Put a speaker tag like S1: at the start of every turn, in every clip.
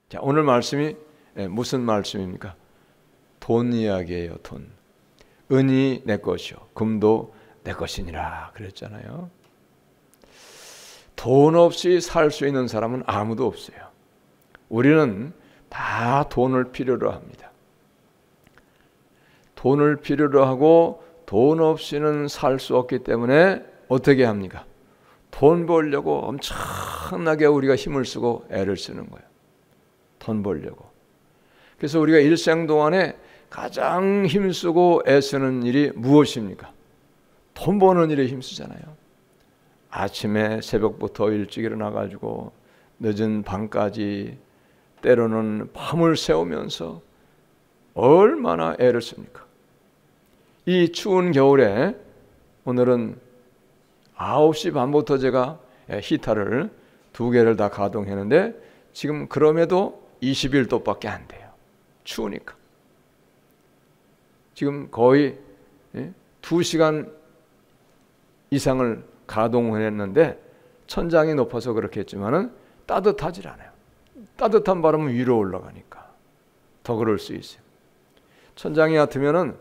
S1: 자, 오늘 말씀이 무슨 말씀입니까? 돈 이야기예요. 돈. 은이 내 것이요 금도 내 것이니라 그랬잖아요. 돈 없이 살 수 있는 사람은 아무도 없어요. 우리는 다 돈을 필요로 합니다. 돈을 필요로 하고 돈 없이는 살 수 없기 때문에 어떻게 합니까? 돈 벌려고 엄청나게 우리가 힘을 쓰고 애를 쓰는 거예요. 돈 벌려고. 그래서 우리가 일생 동안에 가장 힘쓰고 애쓰는 일이 무엇입니까? 돈 버는 일에 힘쓰잖아요. 아침에 새벽부터 일찍 일어나가지고 늦은 밤까지 때로는 밤을 새우면서 얼마나 애를 씁니까? 이 추운 겨울에 오늘은 9시 반부터 제가 히터를 2개를 다 가동했는데 지금 그럼에도 21도밖에 안 돼요. 추우니까. 지금 거의 2시간 이상을 가동했는데 천장이 높아서 그렇게 했지만은 따뜻하질 않아요. 따뜻한 바람은 위로 올라가니까 더 그럴 수 있어요. 천장이 얕으면은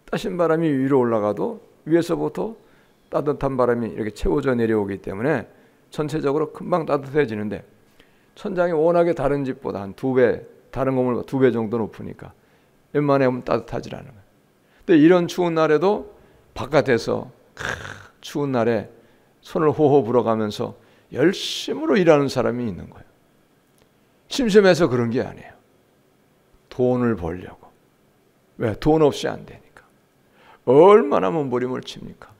S1: 따신 바람이 위로 올라가도 위에서부터 따뜻한 바람이 이렇게 채워져 내려오기 때문에 전체적으로 금방 따뜻해지는데 천장이 워낙에 다른 집보다 한 2배, 다른 건물보다 2배 정도 높으니까 웬만하면 따뜻하지 않은 거예요. 근데 이런 추운 날에도 바깥에서 추운 날에 손을 호호 불어가면서 열심으로 일하는 사람이 있는 거예요. 심심해서 그런 게 아니에요. 돈을 벌려고. 왜? 돈 없이 안 되니까. 얼마나 몸부림을 칩니까?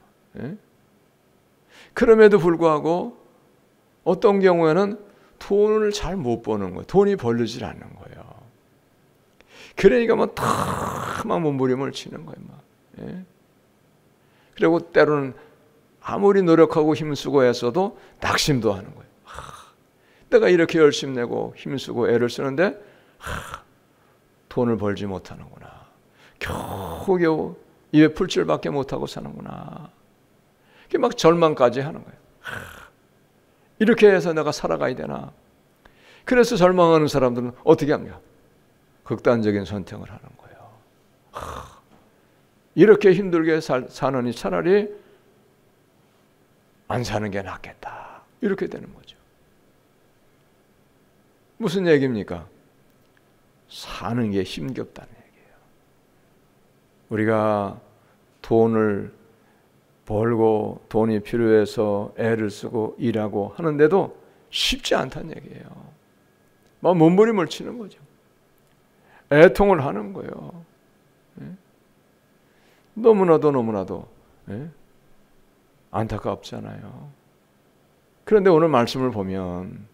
S1: 예? 그럼에도 불구하고 어떤 경우에는 돈을 잘 못 버는 거예요. 돈이 벌리질 않는 거예요. 그러니까 막 몸부림을 치는 거예요. 막. 예? 그리고 때로는 아무리 노력하고 힘쓰고 애써도 낙심도 하는 거예요. 내가 이렇게 열심히 내고 힘쓰고 애를 쓰는데 돈을 벌지 못하는구나. 겨우겨우 입에 풀칠밖에 못하고 사는구나. 막 절망까지 하는 거예요. 이렇게 해서 내가 살아가야 되나. 그래서 절망하는 사람들은 어떻게 합니까? 극단적인 선택을 하는 거예요. 이렇게 힘들게 사느니 차라리 안 사는 게 낫겠다. 이렇게 되는 거죠. 무슨 얘기입니까? 사는 게 힘겹다는 얘기예요. 우리가 돈을 벌고 돈이 필요해서 애를 쓰고 일하고 하는데도 쉽지 않다는 얘기예요. 막 몸부림을 치는 거죠. 애통을 하는 거예요. 너무나도 안타깝잖아요. 그런데 오늘 말씀을 보면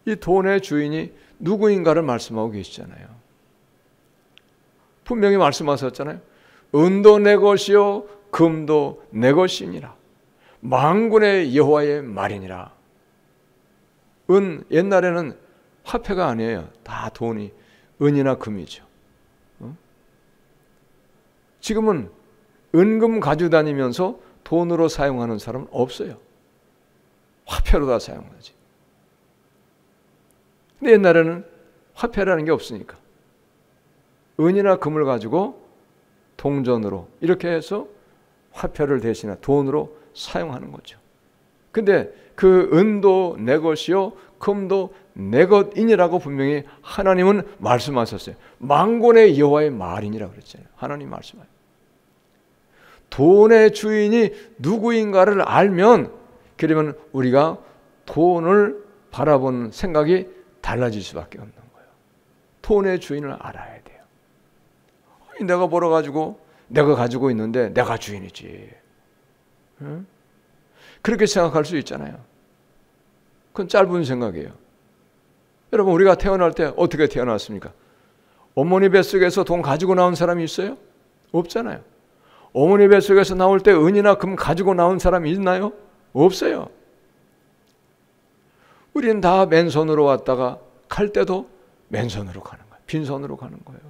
S1: 이 돈의 주인이 누구인가를 말씀하고 계시잖아요. 분명히 말씀하셨잖아요. 은도 내 것이요 금도 내 것이니라. 만군의 여호와의 말이니라. 은 옛날에는 화폐가 아니에요. 다 돈이 은이나 금이죠. 지금은 은금 가지고 다니면서 돈으로 사용하는 사람은 없어요. 화폐로 다 사용하지. 근데 옛날에는 화폐라는 게 없으니까 은이나 금을 가지고 동전으로 이렇게 해서 화폐를 대신해 돈으로 사용하는 거죠. 근데 그 은도 내 것이요 금도 내 것이니라고 분명히 하나님은 말씀하셨어요. 만군의 여호와의 말이니라 그랬잖아요. 하나님 말씀하세요. 돈의 주인이 누구인가를 알면 그러면 우리가 돈을 바라보는 생각이 달라질 수밖에 없는 거예요. 돈의 주인을 알아야 돼요. 내가 벌어가지고 내가 가지고 있는데 내가 주인이지. 응? 그렇게 생각할 수 있잖아요. 그건 짧은 생각이에요. 여러분 우리가 태어날 때 어떻게 태어났습니까? 어머니 뱃속에서 돈 가지고 나온 사람이 있어요? 없잖아요. 어머니 뱃속에서 나올 때 은이나 금 가지고 나온 사람이 있나요? 없어요. 우리는 다 맨손으로 왔다가 갈 때도 맨손으로 가는 거예요. 빈손으로 가는 거예요.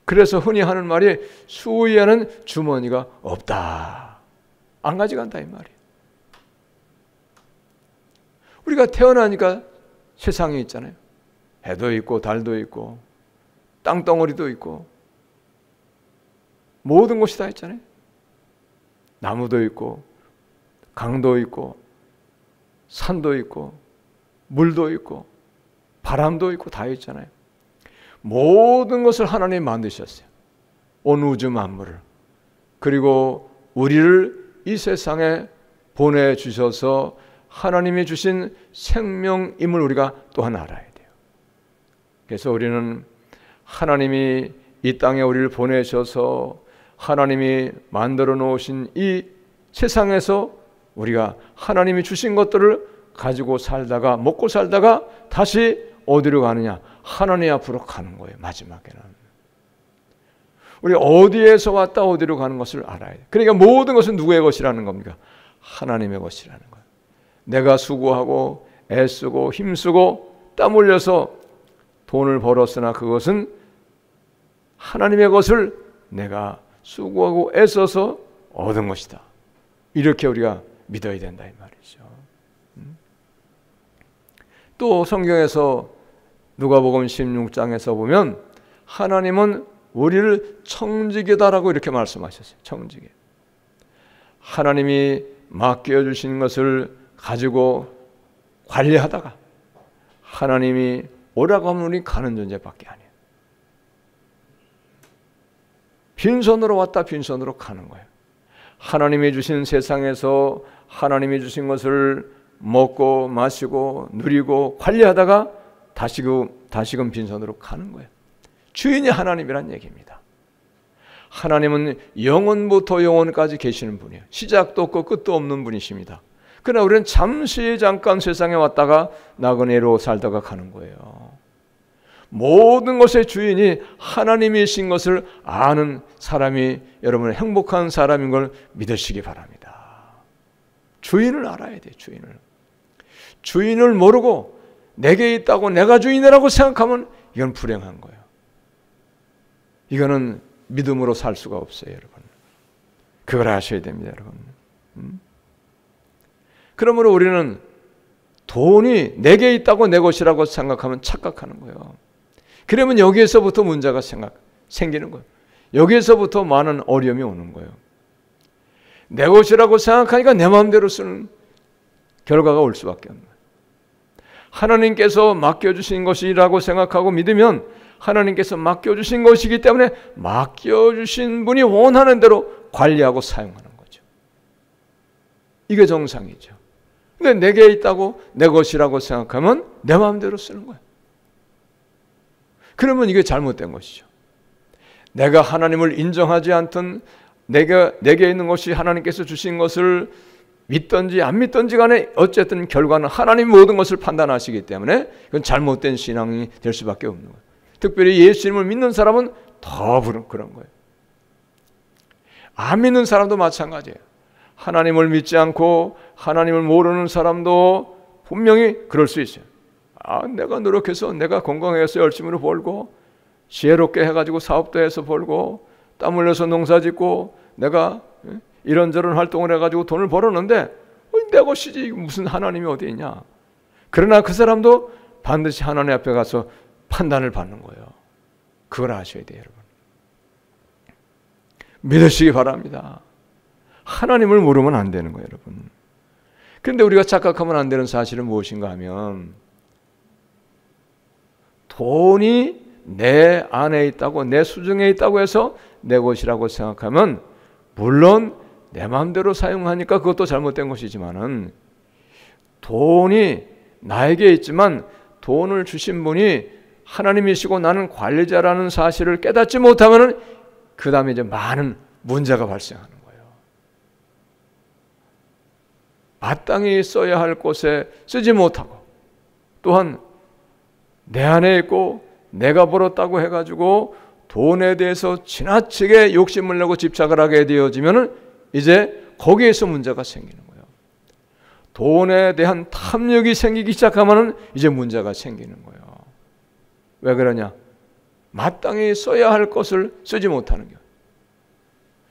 S1: 그래서 흔히 하는 말이 수위에는 주머니가 없다. 안 가져간다 이 말이에요. 우리가 태어나니까 세상에 있잖아요. 해도 있고 달도 있고 땅덩어리도 있고 모든 것이 다 있잖아요. 나무도 있고 강도 있고 산도 있고 물도 있고 바람도 있고 다 있잖아요. 모든 것을 하나님이 만드셨어요. 온 우주 만물을. 그리고 우리를 이 세상에 보내주셔서 하나님이 주신 생명임을 우리가 또한 알아야 돼요. 그래서 우리는 하나님이 이 땅에 우리를 보내셔서 하나님이 만들어 놓으신 이 세상에서 우리가 하나님이 주신 것들을 가지고 살다가 먹고 살다가 다시 어디로 가느냐? 하나님 앞으로 가는 거예요. 마지막에는 우리 어디에서 왔다 어디로 가는 것을 알아야 돼요. 그러니까 모든 것은 누구의 것이라는 겁니까? 하나님의 것이라는 거예요. 내가 수고하고 애쓰고 힘쓰고 땀 흘려서 돈을 벌었으나 그것은 하나님의 것을 내가 수고하고 애써서 얻은 것이다. 이렇게 우리가 믿어야 된다 이 말이죠. 또 성경에서 누가복음 16장에서 보면 하나님은 우리를 청지기다라고 이렇게 말씀하셨어요. 청지기. 하나님이 맡겨주신 것을 가지고 관리하다가 하나님이 오라고 하면 우리 가는 존재밖에 아니에요. 빈손으로 왔다 빈손으로 가는 거예요. 하나님이 주신 세상에서 하나님이 주신 것을 먹고 마시고 누리고 관리하다가 다시금 빈손으로 가는 거예요. 주인이 하나님이란 얘기입니다. 하나님은 영원부터 영원까지 계시는 분이에요. 시작도 없고 끝도 없는 분이십니다. 그러나 우리는 잠깐 세상에 왔다가 나그네로 살다가 가는 거예요. 모든 것의 주인이 하나님이신 것을 아는 사람이 여러분 행복한 사람인 걸 믿으시기 바랍니다. 주인을 알아야 돼요. 주인을 모르고 내게 있다고 내가 주인이라고 생각하면 이건 불행한 거예요. 이거는 믿음으로 살 수가 없어요, 여러분. 그걸 아셔야 됩니다, 여러분. 그러므로 우리는 돈이 내게 있다고 내 것이라고 생각하면 착각하는 거예요. 그러면 여기에서부터 문제가 생기는 거예요. 여기에서부터 많은 어려움이 오는 거예요. 내 것이라고 생각하니까 내 마음대로 쓰는 결과가 올 수밖에 없는 거예요. 하나님께서 맡겨주신 것이라고 생각하고 믿으면 하나님께서 맡겨주신 것이기 때문에 맡겨주신 분이 원하는 대로 관리하고 사용하는 거죠. 이게 정상이죠. 근데 내게 있다고 내 것이라고 생각하면 내 마음대로 쓰는 거예요. 그러면 이게 잘못된 것이죠. 내가 하나님을 인정하지 않든 내게 있는 것이 하나님께서 주신 것을 믿든지 안 믿든지 간에 어쨌든 결과는 하나님 모든 것을 판단하시기 때문에 그건 잘못된 신앙이 될 수밖에 없는 거예요. 특별히 예수님을 믿는 사람은 더 그런 거예요. 안 믿는 사람도 마찬가지예요. 하나님을 믿지 않고 하나님을 모르는 사람도 분명히 그럴 수 있어요. 내가 노력해서 내가 건강해서 열심히 벌고 지혜롭게 해가지고 사업도 해서 벌고 땀 흘려서 농사 짓고 내가 이런저런 활동을 해가지고 돈을 벌었는데 내 것이지 무슨 하나님이 어디 있냐. 그러나 그 사람도 반드시 하나님 앞에 가서 판단을 받는 거예요. 그걸 아셔야 돼요, 여러분. 믿으시기 바랍니다. 하나님을 모르면 안 되는 거예요, 여러분. 그런데 우리가 착각하면 안 되는 사실은 무엇인가 하면 돈이 내 안에 있다고 내 수중에 있다고 해서 내 것이라고 생각하면 물론 내 마음대로 사용하니까 그것도 잘못된 것이지만은 돈이 나에게 있지만 돈을 주신 분이 하나님이시고 나는 관리자라는 사실을 깨닫지 못하면은 그 다음에 이제 많은 문제가 발생하는 거예요. 마땅히 써야 할 곳에 쓰지 못하고 또한 내 안에 있고 내가 벌었다고 해가지고 돈에 대해서 지나치게 욕심을 내고 집착을 하게 되어지면은 이제 거기에서 문제가 생기는 거예요. 돈에 대한 탐욕이 생기기 시작하면은 이제 문제가 생기는 거예요. 왜 그러냐? 마땅히 써야 할 것을 쓰지 못하는 거예요.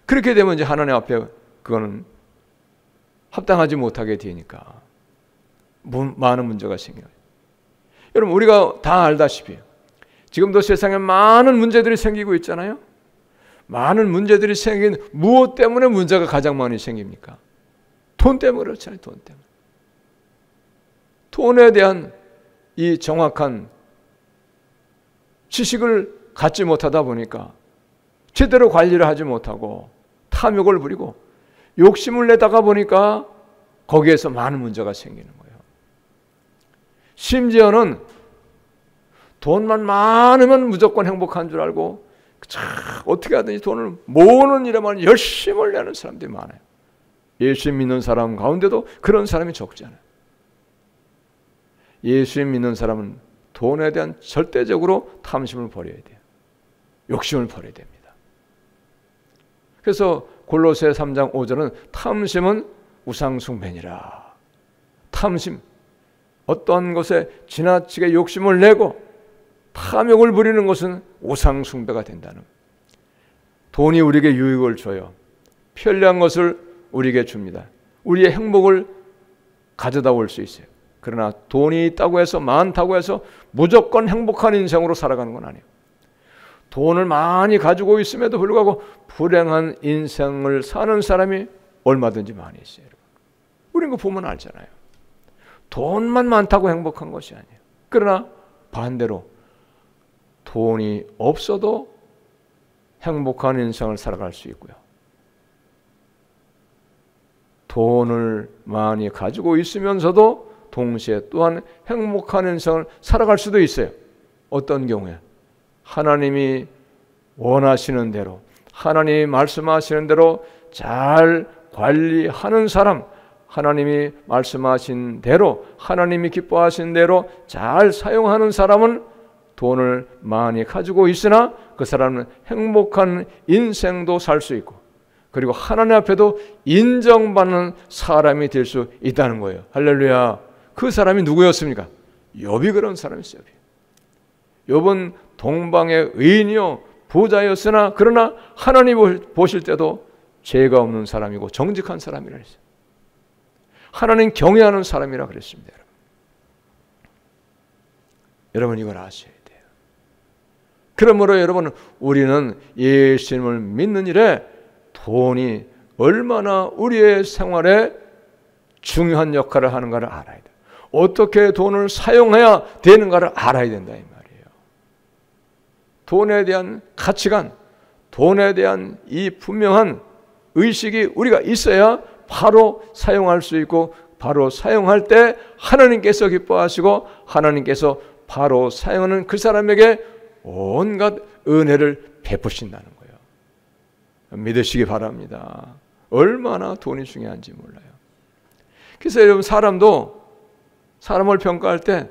S1: 그렇게 되면 이제 하나님 앞에 그거는 합당하지 못하게 되니까 많은 문제가 생겨요. 여러분 우리가 다 알다시피 지금도 세상에 많은 문제들이 생기고 있잖아요. 많은 문제들이 생긴 무엇 때문에 문제가 가장 많이 생깁니까? 돈 때문에 그렇잖아요. 돈 때문에. 돈에 대한 이 정확한 지식을 갖지 못하다 보니까 제대로 관리를 하지 못하고 탐욕을 부리고 욕심을 내다가 보니까 거기에서 많은 문제가 생기는 거예요. 심지어는 돈만 많으면 무조건 행복한 줄 알고 어떻게 하든지 돈을 모으는 일에만 열심을 내는 사람들이 많아요. 예수 믿는 사람 가운데도 그런 사람이 적지 않아요. 예수 믿는 사람은 돈에 대한 절대적으로 탐심을 버려야 돼요. 욕심을 버려야 됩니다. 그래서 골로새 3장 5절은 탐심은 우상숭배니라. 탐심, 어떤 것에 지나치게 욕심을 내고 탐욕을 부리는 것은 우상숭배가 된다는. 돈이 우리에게 유익을 줘요. 편리한 것을 우리에게 줍니다. 우리의 행복을 가져다 올 수 있어요. 그러나 돈이 있다고 해서 많다고 해서 무조건 행복한 인생으로 살아가는 건 아니에요. 돈을 많이 가지고 있음에도 불구하고 불행한 인생을 사는 사람이 얼마든지 많이 있어요. 우리는 그거 보면 알잖아요. 돈만 많다고 행복한 것이 아니에요. 그러나 반대로 돈이 없어도 행복한 인생을 살아갈 수 있고요. 돈을 많이 가지고 있으면서도 동시에 또한 행복한 인생을 살아갈 수도 있어요. 어떤 경우에 하나님이 원하시는 대로, 하나님이 말씀하시는 대로 잘 관리하는 사람, 하나님이 말씀하신 대로, 하나님이 기뻐하신 대로 잘 사용하는 사람은 돈을 많이 가지고 있으나 그 사람은 행복한 인생도 살 수 있고, 그리고 하나님 앞에도 인정받는 사람이 될 수 있다는 거예요. 할렐루야. 그 사람이 누구였습니까? 욥이 그런 사람이었어요. 욥은 동방의 의인이요 부자였으나 그러나 하나님 보실 때도 죄가 없는 사람이고 정직한 사람이라 했어요. 하나님 경외하는 사람이라 그랬습니다. 여러분 이걸 아셔야 돼요. 그러므로 여러분 우리는 예수님을 믿는 일에 돈이 얼마나 우리의 생활에 중요한 역할을 하는가를 알아야 돼요. 어떻게 돈을 사용해야 되는가를 알아야 된다 이 말이에요. 돈에 대한 가치관, 돈에 대한 이 분명한 의식이 우리가 있어야 바로 사용할 수 있고, 바로 사용할 때 하나님께서 기뻐하시고 하나님께서 바로 사용하는 그 사람에게 온갖 은혜를 베푸신다는 거예요. 믿으시기 바랍니다. 얼마나 돈이 중요한지 몰라요. 그래서 여러분 사람을 평가할 때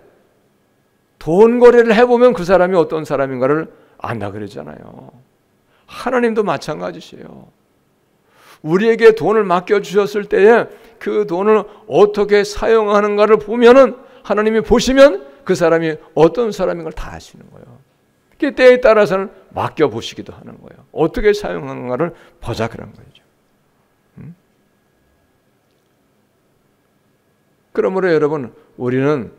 S1: 돈 거래를 해보면 그 사람이 어떤 사람인가를 안다 그러잖아요. 하나님도 마찬가지시에요. 우리에게 돈을 맡겨주셨을 때에 그 돈을 어떻게 사용하는가를 보면은 하나님이 보시면 그 사람이 어떤 사람인 걸 다 아시는 거예요. 그 때에 따라서는 맡겨보시기도 하는 거예요. 어떻게 사용하는가를 보자 그런 거죠. 그러므로 여러분 우리는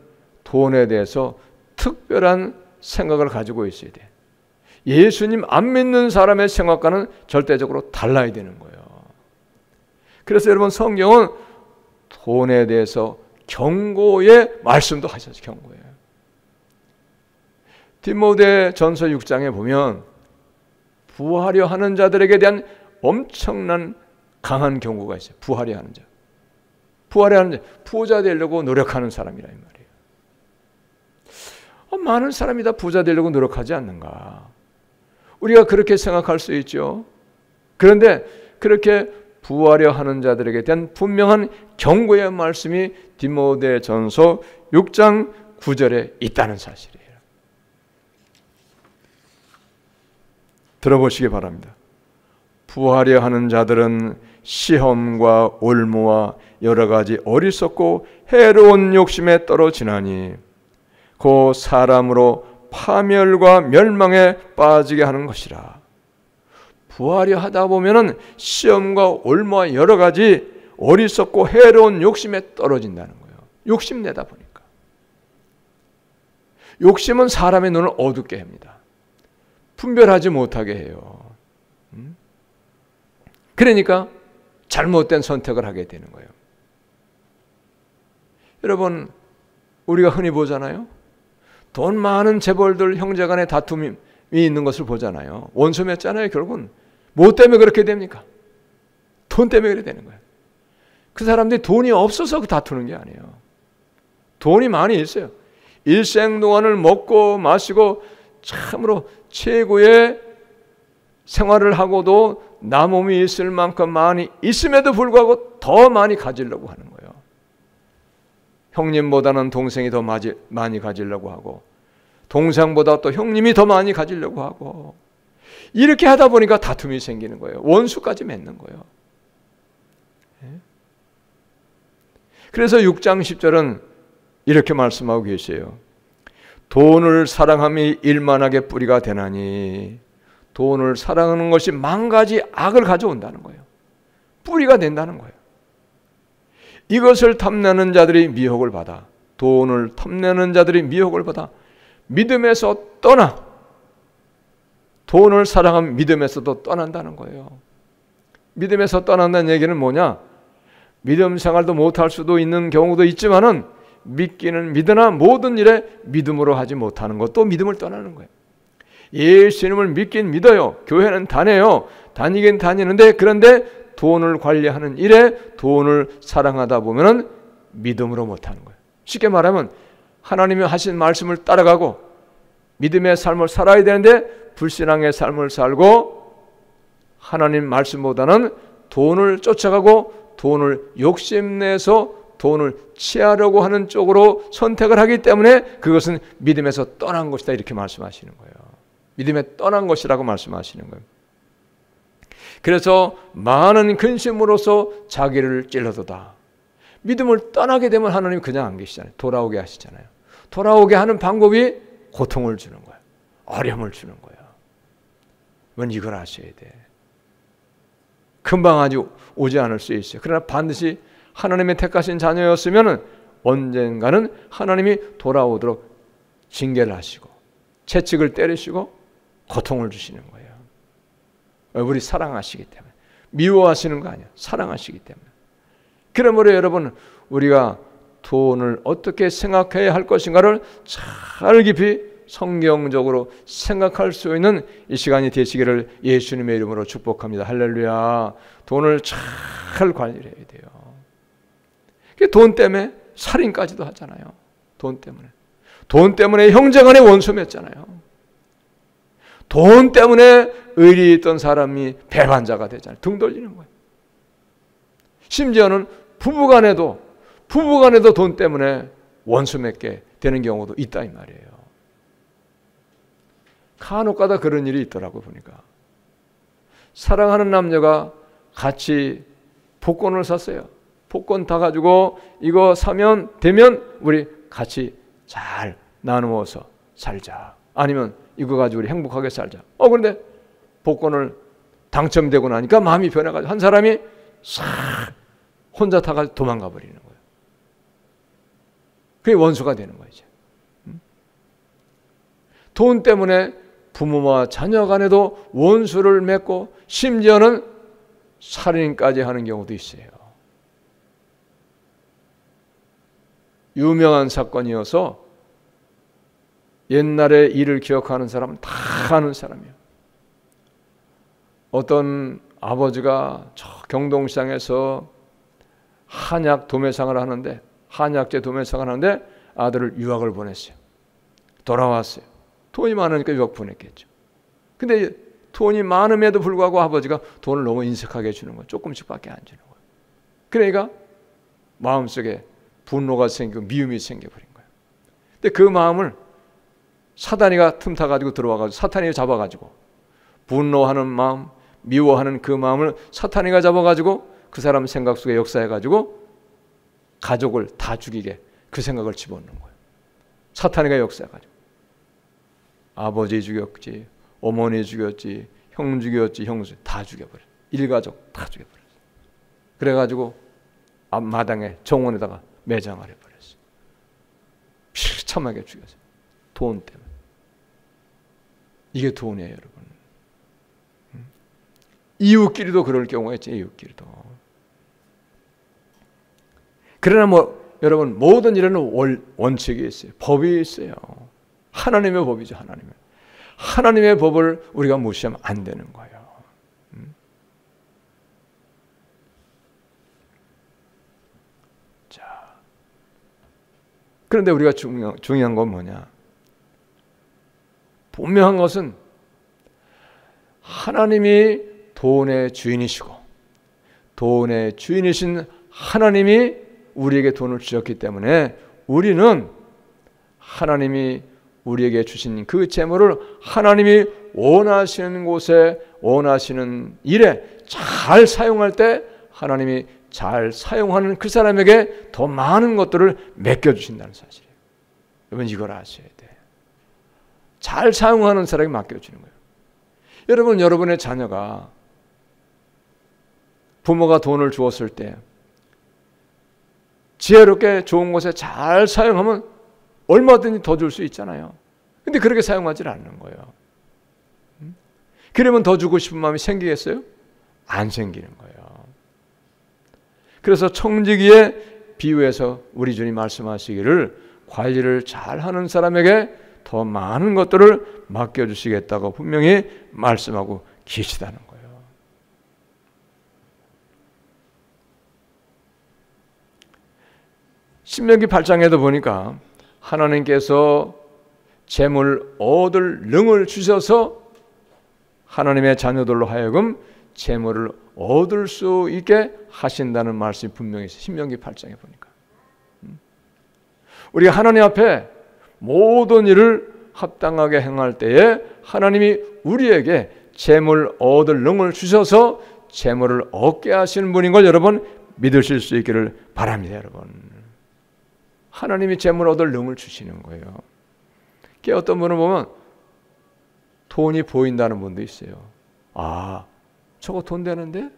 S1: 돈에 대해서 특별한 생각을 가지고 있어야 돼요. 예수님 안 믿는 사람의 생각과는 절대적으로 달라야 되는 거예요. 그래서 여러분 성경은 돈에 대해서 경고의 말씀도 하셨어요. 경고예요. 디모데전서 6장에 보면 부하려 하는 자들에게 대한 엄청난 강한 경고가 있어요. 부하려 하는 자. 부하려 하는 자. 부자 되려고 노력하는 사람이라 이 말이에요. 많은 사람이 다 부자 되려고 노력하지 않는가. 우리가 그렇게 생각할 수 있죠. 그런데 그렇게 부하려 하는 자들에게 대한 분명한 경고의 말씀이 디모데전서 6장 9절에 있다는 사실이에요. 들어보시기 바랍니다. 부하려 하는 자들은 시험과 올무와 여러 가지 어리석고 해로운 욕심에 떨어지나니 그 사람으로 파멸과 멸망에 빠지게 하는 것이라. 부하려 하다 보면은 시험과 올무와 여러 가지 어리석고 해로운 욕심에 떨어진다는 거예요. 욕심내다 보니까. 욕심은 사람의 눈을 어둡게 합니다. 분별하지 못하게 해요. 그러니까 잘못된 선택을 하게 되는 거예요. 여러분, 우리가 흔히 보잖아요. 돈 많은 재벌들 형제간의 다툼이 있는 것을 보잖아요. 원수 맺잖아요. 결국은 뭐 때문에 그렇게 됩니까? 돈 때문에 그렇게 되는 거예요. 그 사람들이 돈이 없어서 다투는 게 아니에요. 돈이 많이 있어요. 일생 동안을 먹고 마시고 참으로 최고의 생활을 하고도 나 몸이 있을 만큼 많이 있음에도 불구하고 더 많이 가지려고 하는 거예요. 형님보다는 동생이 더 많이 가지려고 하고, 동생보다 또 형님이 더 많이 가지려고 하고, 이렇게 하다 보니까 다툼이 생기는 거예요. 원수까지 맺는 거예요. 그래서 6장 10절은 이렇게 말씀하고 계세요. 돈을 사랑함이 일만하게 뿌리가 되나니, 돈을 사랑하는 것이 만 가지 악을 가져온다는 거예요. 뿌리가 된다는 거예요. 이것을 탐내는 자들이 미혹을 받아, 돈을 탐내는 자들이 미혹을 받아 믿음에서 떠나, 돈을 사랑하면 믿음에서도 떠난다는 거예요. 믿음에서 떠난다는 얘기는 뭐냐? 믿음 생활도 못할 수도 있는 경우도 있지만은 믿기는 믿으나 모든 일에 믿음으로 하지 못하는 것도 믿음을 떠나는 거예요. 예수님을 믿긴 믿어요. 교회는 다녀요. 다니긴 다니는데, 그런데 돈을 관리하는 일에 돈을 사랑하다 보면은 믿음으로 못하는 거예요. 쉽게 말하면 하나님이 하신 말씀을 따라가고 믿음의 삶을 살아야 되는데 불신앙의 삶을 살고 하나님 말씀보다는 돈을 쫓아가고 돈을 욕심내서 돈을 취하려고 하는 쪽으로 선택을 하기 때문에 그것은 믿음에서 떠난 것이다, 이렇게 말씀하시는 거예요. 믿음에 떠난 것이라고 말씀하시는 거예요. 그래서 많은 근심으로서 자기를 찔러도다. 믿음을 떠나게 되면 하나님이 그냥 안 계시잖아요. 돌아오게 하시잖아요. 돌아오게 하는 방법이 고통을 주는 거예요. 어려움을 주는 거예요. 넌 이걸 아셔야 돼. 금방 아주 오지 않을 수 있어요. 그러나 반드시 하나님의 택하신 자녀였으면 언젠가는 하나님이 돌아오도록 징계를 하시고 채찍을 때리시고 고통을 주시는 거예요. 우리 사랑하시기 때문에. 미워하시는 거 아니야. 사랑하시기 때문에. 그러므로 여러분, 우리가 돈을 어떻게 생각해야 할 것인가를 잘 깊이 성경적으로 생각할 수 있는 이 시간이 되시기를 예수님의 이름으로 축복합니다. 할렐루야. 돈을 잘 관리를 해야 돼요. 돈 때문에 살인까지도 하잖아요. 돈 때문에. 돈 때문에 형제간에 원수 맺잖아요. 돈 때문에 의리 있던 사람이 배반자가 되잖아요. 등 돌리는 거예요. 심지어는 부부간에도 돈 때문에 원수 맺게 되는 경우도 있다, 이 말이에요. 간혹가다 그런 일이 있더라고요. 보니까 사랑하는 남녀가 같이 복권을 샀어요. 복권 다 가지고 이거 사면 되면 우리 같이 잘 나누어서 살자. 아니면 이거 가지고 우리 행복하게 살자. 그런데 복권을 당첨되고 나니까 마음이 변해가지고 한 사람이 싹 혼자 타가지고 도망가 버리는 거예요. 그게 원수가 되는 거예요. 이제. 돈 때문에 부모와 자녀 간에도 원수를 맺고 심지어는 살인까지 하는 경우도 있어요. 유명한 사건이어서 옛날에 일을 기억하는 사람은 다 아는 사람이에요. 어떤 아버지가 저 경동시장에서 한약 도매상을 하는데, 한약재 도매상을 하는데 아들을 유학을 보냈어요. 돌아왔어요. 돈이 많으니까 유학 보냈겠죠. 근데 돈이 많음에도 불구하고 아버지가 돈을 너무 인색하게 주는 거예요. 조금씩밖에 안 주는 거예요. 그러니까 마음속에 분노가 생기고 미움이 생겨버린 거예요. 근데 그 마음을 사탄이가 틈타가지고 들어와가지고 사탄이 잡아가지고 분노하는 마음, 미워하는 그 마음을 사탄이가 잡아가지고 그 사람 생각 속에 역사해가지고 가족을 다 죽이게 그 생각을 집어넣는 거예요. 사탄이가 역사해가지고 아버지 죽였지, 어머니 죽였지, 형 죽였지, 형수 다 죽여버렸어요. 일가족 다 죽여버렸어요. 그래가지고 앞마당에 정원에다가 매장을 해버렸어요. 처참하게 죽였어요. 돈 때문에. 이게 돈이에요, 여러분. 이웃끼리도 그럴 경우가 있죠. 이웃끼리도. 그러나 여러분 모든 일에는 원칙이 있어요. 법이 있어요. 하나님의 법이죠. 하나님의 법을 우리가 무시하면 안 되는 거예요. 자, 그런데 우리가 중요한 건 뭐냐? 분명한 것은 하나님이 돈의 주인이시고 돈의 주인이신 하나님이 우리에게 돈을 주셨기 때문에 우리는 하나님이 우리에게 주신 그 재물을 하나님이 원하시는 곳에 원하시는 일에 잘 사용할 때 하나님이 잘 사용하는 그 사람에게 더 많은 것들을 맡겨주신다는 사실이에요. 여러분 이걸 아셔야 돼요. 잘 사용하는 사람에게 맡겨주는 거예요. 여러분 여러분의 자녀가 부모가 돈을 주었을 때 지혜롭게 좋은 곳에 잘 사용하면 얼마든지 더 줄 수 있잖아요. 근데 그렇게 사용하지 않는 거예요. 그러면 더 주고 싶은 마음이 생기겠어요? 안 생기는 거예요. 그래서 청지기에 비유해서 우리 주님 말씀하시기를 관리를 잘하는 사람에게 더 많은 것들을 맡겨주시겠다고 분명히 말씀하고 계시다는 거예요. 신명기 8장에도 보니까 하나님께서 재물 얻을 능을 주셔서 하나님의 자녀들로 하여금 재물을 얻을 수 있게 하신다는 말씀이 분명히 있어요. 신명기 8장에 보니까. 우리가 하나님 앞에 모든 일을 합당하게 행할 때에 하나님이 우리에게 재물 얻을 능을 주셔서 재물을 얻게 하시는 분인 걸 여러분 믿으실 수 있기를 바랍니다. 여러분 하나님이 재물 얻을 능을 주시는 거예요. 어떤 분은 보면 돈이 보인다는 분도 있어요. 아, 저거 돈 되는데?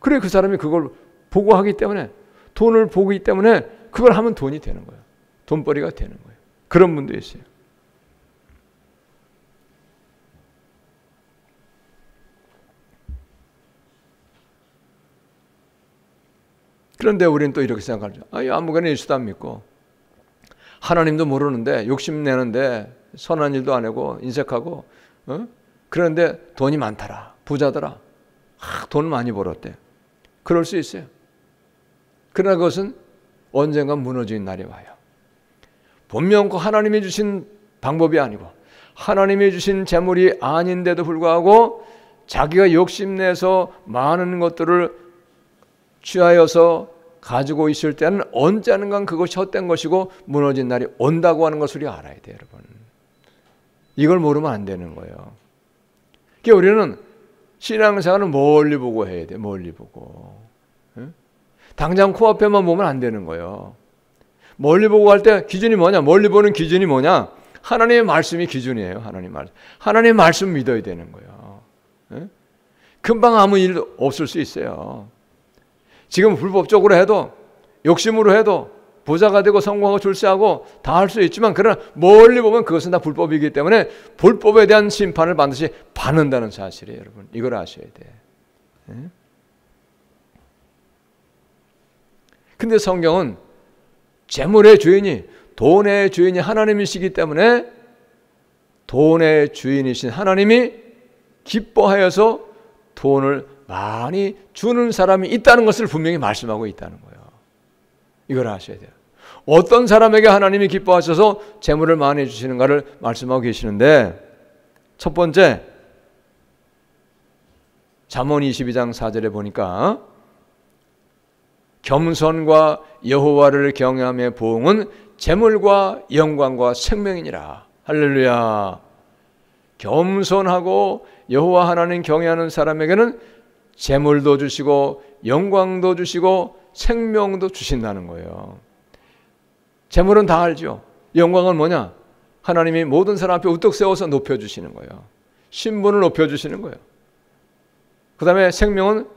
S1: 그래, 그 사람이 그걸 보고 하기 때문에, 돈을 보기 때문에 그걸 하면 돈이 되는 거예요. 돈벌이가 되는 거예요. 그런 분도 있어요. 그런데 우리는 또 이렇게 생각하죠. 아무거나 예수도 안 믿고 하나님도 모르는데 욕심내는데 선한 일도 안 하고 인색하고 그런데 돈이 많더라. 부자더라. 돈 많이 벌었대. 그럴 수 있어요. 그러나 그것은 언젠가 무너지는 날이 와요. 분명 하나님이 주신 방법이 아니고 하나님이 주신 재물이 아닌데도 불구하고 자기가 욕심내서 많은 것들을 취하여서 가지고 있을 때는 언젠간 그것이 헛된 것이고 무너진 날이 온다고 하는 것을 우리가 알아야 돼요, 여러분. 이걸 모르면 안 되는 거예요. 그러니까 우리는 신앙생활은 멀리 보고 해야 돼, 멀리 보고. 당장 코앞에만 보면 안 되는 거예요. 멀리 보고 할 때 기준이 뭐냐? 멀리 보는 기준이 뭐냐? 하나님의 말씀이 기준이에요. 하나님의 말씀 믿어야 되는 거예요. 금방 아무 일 없을 수 있어요. 지금 불법적으로 해도 욕심으로 해도 부자가 되고 성공하고 출세하고 다 할 수 있지만 그러나 멀리 보면 그것은 다 불법이기 때문에 불법에 대한 심판을 반드시 받는다는 사실이에요. 여러분 이걸 아셔야 돼. 근데 성경은 재물의 주인이 돈의 주인이 하나님이시기 때문에 돈의 주인이신 하나님이 기뻐하여서 돈을 많이 주는 사람이 있다는 것을 분명히 말씀하고 있다는 거예요. 이걸 아셔야 돼요. 어떤 사람에게 하나님이 기뻐하셔서 재물을 많이 주시는가를 말씀하고 계시는데 첫 번째 잠언 22장 4절에 보니까 겸손과 여호와를 경외함의 보응은 재물과 영광과 생명이니라. 할렐루야. 겸손하고 여호와 하나님 경외하는 사람에게는 재물도 주시고 영광도 주시고 생명도 주신다는 거예요. 재물은 다 알죠. 영광은 뭐냐? 하나님이 모든 사람 앞에 우뚝 세워서 높여주시는 거예요. 신분을 높여주시는 거예요. 그 다음에 생명은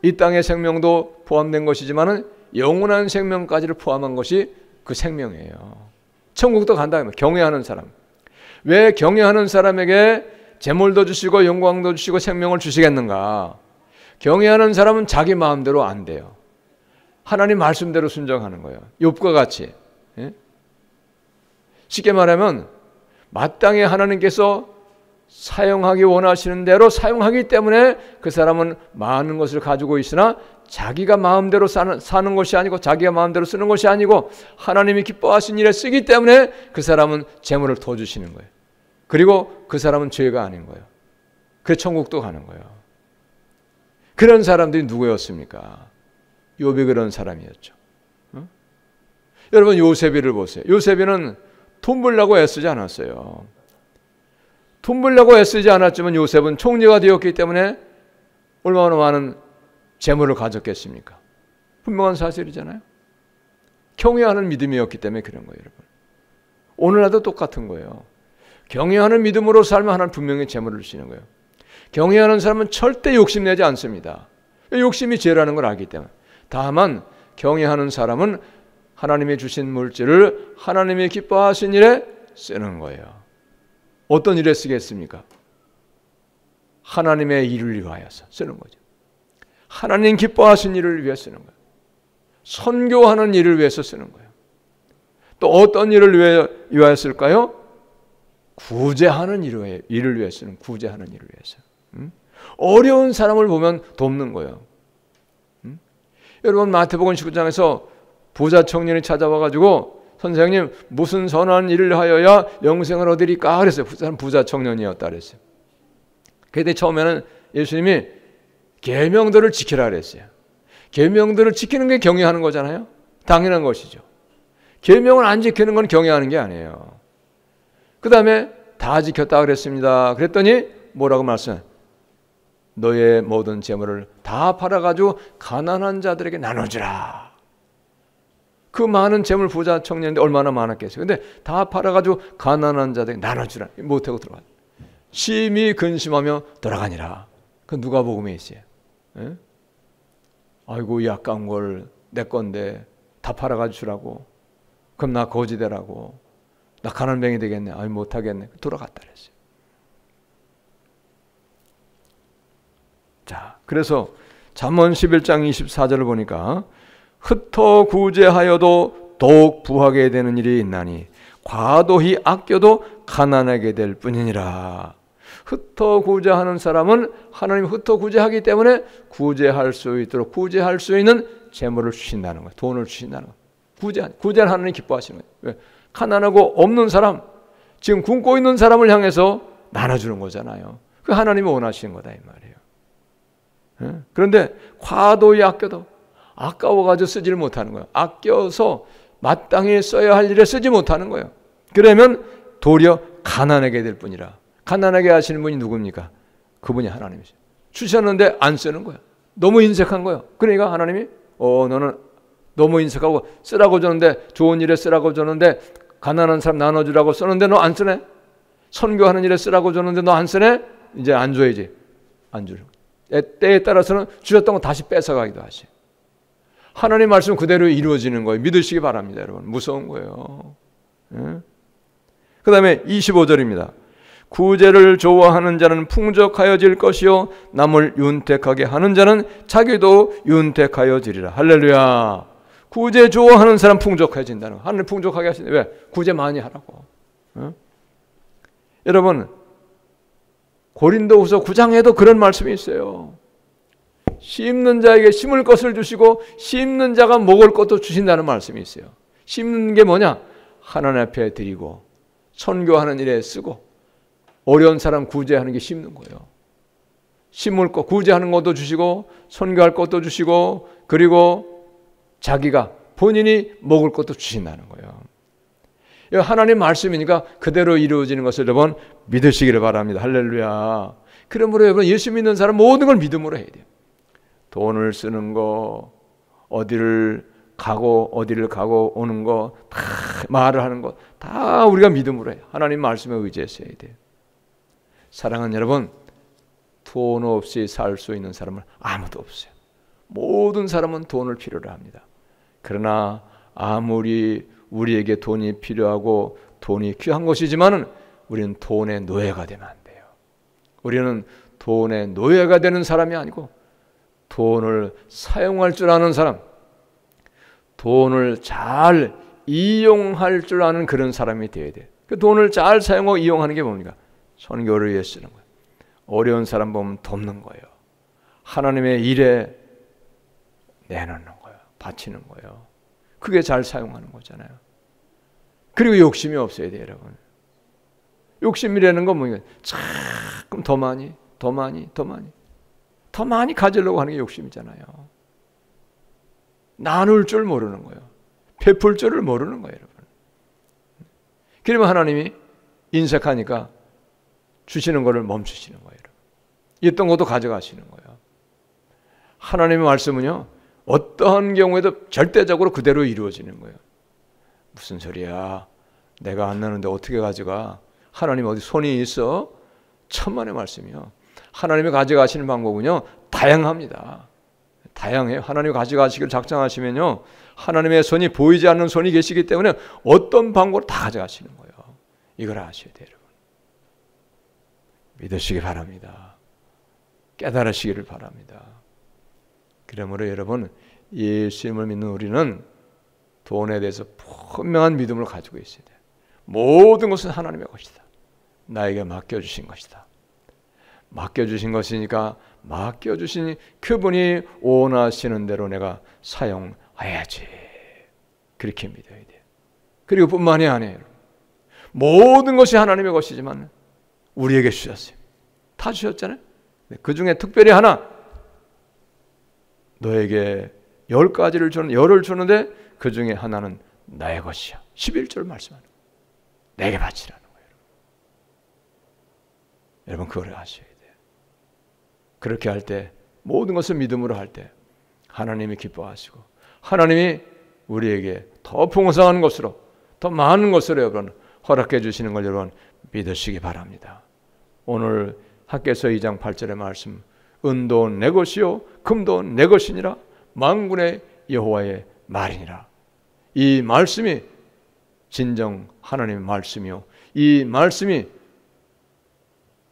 S1: 이 땅의 생명도 포함된 것이지만 영원한 생명까지를 포함한 것이 그 생명이에요. 천국도 간다. 경외하는 사람. 왜 경외하는 사람에게 재물도 주시고 영광도 주시고 생명을 주시겠는가? 경외하는 사람은 자기 마음대로 안 돼요. 하나님 말씀대로 순종하는 거예요. 욥과 같이. 예? 쉽게 말하면 마땅히 하나님께서 사용하기 원하시는 대로 사용하기 때문에 그 사람은 많은 것을 가지고 있으나 자기가 마음대로 사는 것이 아니고 자기가 마음대로 쓰는 것이 아니고 하나님이 기뻐하신 일에 쓰기 때문에 그 사람은 재물을 더 주시는 거예요. 그리고 그 사람은 죄가 아닌 거예요. 그 천국도 가는 거예요. 그런 사람들이 누구였습니까? 욥이 그런 사람이었죠. 여러분 요셉이를 보세요. 요셉이는 돈 벌려고 애쓰지 않았어요. 돈 벌려고 애쓰지 않았지만 요셉은 총리가 되었기 때문에 얼마나 많은 재물을 가졌겠습니까? 분명한 사실이잖아요. 경외하는 믿음이었기 때문에 그런 거예요, 여러분. 오늘날도 똑같은 거예요. 경외하는 믿음으로 살면 하나님 분명히 재물을 주시는 거예요. 경외하는 사람은 절대 욕심내지 않습니다. 욕심이 죄라는 걸 알기 때문에. 다만 경외하는 사람은 하나님이 주신 물질을 하나님이 기뻐하신 일에 쓰는 거예요. 어떤 일에 쓰겠습니까? 하나님의 일을 위하여서 쓰는 거죠. 하나님 기뻐하신 일을 위해 쓰는 거예요. 선교하는 일을 위해서 쓰는 거예요. 또 어떤 일을 위하여 쓸까요? 구제하는 일을 위해 쓰는 구제하는 일을 위해서. 어려운 사람을 보면 돕는 거예요. 여러분 마태복음 19장에서 부자 청년이 찾아와가지고 선생님 무슨 선한 일을 하여야 영생을 얻으리까 그랬어요. 부자 청년이었다 그랬어요. 그때 처음에는 예수님이 계명들을 지키라 그랬어요. 계명들을 지키는 게 경외하는 거잖아요. 당연한 것이죠. 계명을 안 지키는 건 경외하는 게 아니에요. 그 다음에 다 지켰다 그랬습니다. 그랬더니 뭐라고 말씀해? 너의 모든 재물을 다 팔아가지고 가난한 자들에게 나눠주라. 그 많은 재물 부자 청년인데 얼마나 많았겠어요. 근데 다 팔아가지고 가난한 자들에게 나눠주라. 못하고 들어가. 심히 근심하며 돌아가니라. 그 누가복음에 있어요. 예? 아이고 이 아까운 걸 내 건데 다 팔아가지고 주라고. 그럼 나 거지 되라고. 나 가난뱅이 되겠네. 아이 못하겠네. 돌아갔다 그랬어요. 자, 그래서 잠언 11장 24절을 보니까 흩어 구제하여도 더욱 부하게 되는 일이 있나니 과도히 아껴도 가난하게 될 뿐이니라. 흩어 구제하는 사람은 하나님이 흩어 구제하기 때문에 구제할 수 있도록 구제할 수 있는 재물을 주신다는 거예요. 돈을 주신다는 거예요. 구제는 하나님이 기뻐하시는 거예요. 왜? 가난하고 없는 사람, 지금 굶고 있는 사람을 향해서 나눠주는 거잖아요. 그 하나님이 원하시는 거다 이 말이에요. 그런데 과도히 아껴도 아까워가지고 쓰지를 못하는 거예요. 아껴서 마땅히 써야 할 일에 쓰지 못하는 거예요. 그러면 도리어 가난하게 될 뿐이라. 가난하게 하시는 분이 누굽니까? 그분이 하나님이죠. 주셨는데 안 쓰는 거예요. 너무 인색한 거예요. 그러니까 하나님이 너는 너무 인색하고 쓰라고 줬는데 좋은 일에 쓰라고 줬는데 가난한 사람 나눠주라고 쓰는데 너 안 쓰네? 선교하는 일에 쓰라고 줬는데 너 안 쓰네? 이제 안 줘야지. 안 주죠. 때에 따라서는 주셨던 거 다시 뺏어가기도 하시. 하나님 말씀 그대로 이루어지는 거예요. 믿으시기 바랍니다, 여러분. 무서운 거예요. 그 다음에 25절입니다. 구제를 좋아하는 자는 풍족하여질 것이요 남을 윤택하게 하는 자는 자기도 윤택하여지리라. 할렐루야. 구제 좋아하는 사람 풍족해진다는 거. 하나님 풍족하게 하시는데 왜? 구제 많이 하라고. 여러분 고린도후서 9장에도 그런 말씀이 있어요. 심는 자에게 심을 것을 주시고 심는 자가 먹을 것도 주신다는 말씀이 있어요. 심는 게 뭐냐? 하나님 앞에 드리고 선교하는 일에 쓰고 어려운 사람 구제하는 게 심는 거예요. 심을 것, 구제하는 것도 주시고 선교할 것도 주시고 그리고 자기가 본인이 먹을 것도 주신다는 거예요. 하나님 말씀이니까 그대로 이루어지는 것을 여러분 믿으시기를 바랍니다. 할렐루야. 그러므로 여러분 예수 믿는 사람 모든 걸 믿음으로 해야 돼요. 돈을 쓰는 거, 어디를 가고 오는 거, 다 말을 하는 거 다 우리가 믿음으로 해요. 하나님 말씀에 의지해서 해야 돼요. 사랑하는 여러분, 돈 없이 살 수 있는 사람은 아무도 없어요. 모든 사람은 돈을 필요로 합니다. 그러나 아무리 우리에게 돈이 필요하고 돈이 귀한 것이지만은 우리는 돈의 노예가 되면 안 돼요. 우리는 돈의 노예가 되는 사람이 아니고 돈을 사용할 줄 아는 사람, 돈을 잘 이용할 줄 아는 그런 사람이 되어야 돼. 그 돈을 잘 사용하고 이용하는 게 뭡니까? 선교를 위해 쓰는 거예요. 어려운 사람 보면 돕는 거예요. 하나님의 일에 내놓는 거예요. 바치는 거예요. 그게 잘 사용하는 거잖아요. 그리고 욕심이 없어야 돼요, 여러분. 욕심이라는 건 뭐냐? 자꾸 더 많이 가지려고 하는 게 욕심이잖아요. 나눌 줄 모르는 거예요. 베풀 줄을 모르는 거예요, 여러분. 그러면 하나님이 인색하니까 주시는 것을 멈추시는 거예요, 여러분. 있던 것도 가져가시는 거예요. 하나님의 말씀은요, 어떠한 경우에도 절대적으로 그대로 이루어지는 거예요. 무슨 소리야? 내가 안 나는데 어떻게 가져가? 하나님 어디 손이 있어? 천만의 말씀이요. 하나님이 가져가시는 방법은요, 다양합니다. 다양해요. 하나님이 가져가시기를 작정하시면요, 하나님의 손이 보이지 않는 손이 계시기 때문에 어떤 방법으로 다 가져가시는 거예요. 이걸 아셔야 돼요, 여러분. 믿으시기 바랍니다. 깨달으시기를 바랍니다. 그러므로 여러분, 예수님을 믿는 우리는 돈에 대해서 분명한 믿음을 가지고 있어야 돼요. 모든 것은 하나님의 것이다. 나에게 맡겨주신 것이다. 맡겨주신 것이니까 맡겨주신 그분이 원하시는 대로 내가 사용해야지. 그렇게 믿어야 돼요. 그리고 뿐만이 아니에요. 모든 것이 하나님의 것이지만 우리에게 주셨어요. 다 주셨잖아요. 그 중에 특별히 하나, 너에게 10가지를 주는, 10을 주는데 그 중에 하나는 나의 것이야. 11절 말씀하는 거예요. 내게 바치라는 거예요. 여러분 그걸 아셔야 돼요. 그렇게 할 때, 모든 것을 믿음으로 할 때 하나님이 기뻐하시고 하나님이 우리에게 더 풍성한 것으로, 더 많은 것으로 여러분 허락해 주시는 걸 여러분 믿으시기 바랍니다. 오늘 학개서 2장 8절의 말씀, 은돈 내 것이요 금돈 내 것이니라 만군의 여호와의 말이니라. 이 말씀이 진정 하나님의 말씀이요, 이 말씀이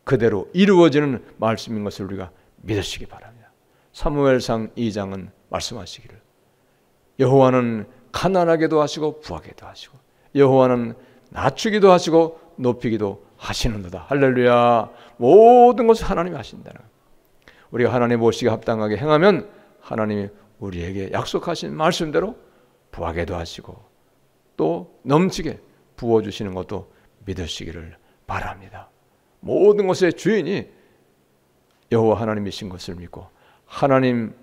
S1: 그대로 이루어지는 말씀인 것을 우리가 믿으시기 바랍니다. 사무엘상 2장은 말씀하시기를 여호와는 가난하게도 하시고 부하게도 하시고 여호와는 낮추기도 하시고 높이기도 하시는도다. 할렐루야. 모든 것을 하나님이 하신다는 거예요. 우리가 하나님 보시기에 합당하게 행하면 하나님이 우리에게 약속하신 말씀대로 부하게도 하시고 또 넘치게 부어주시는 것도 믿으시기를 바랍니다. 모든 것의 주인이 여호와 하나님이신 것을 믿고 하나님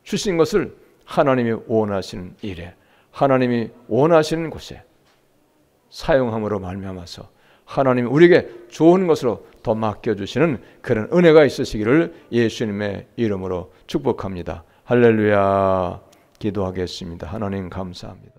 S1: 주신 것을 하나님이 원하시는 일에, 하나님이 원하시는 곳에 사용함으로 말미암아서 하나님이 우리에게 좋은 것으로 더 맡겨주시는 그런 은혜가 있으시기를 예수님의 이름으로 축복합니다. 할렐루야. 기도하겠습니다. 하나님 감사합니다.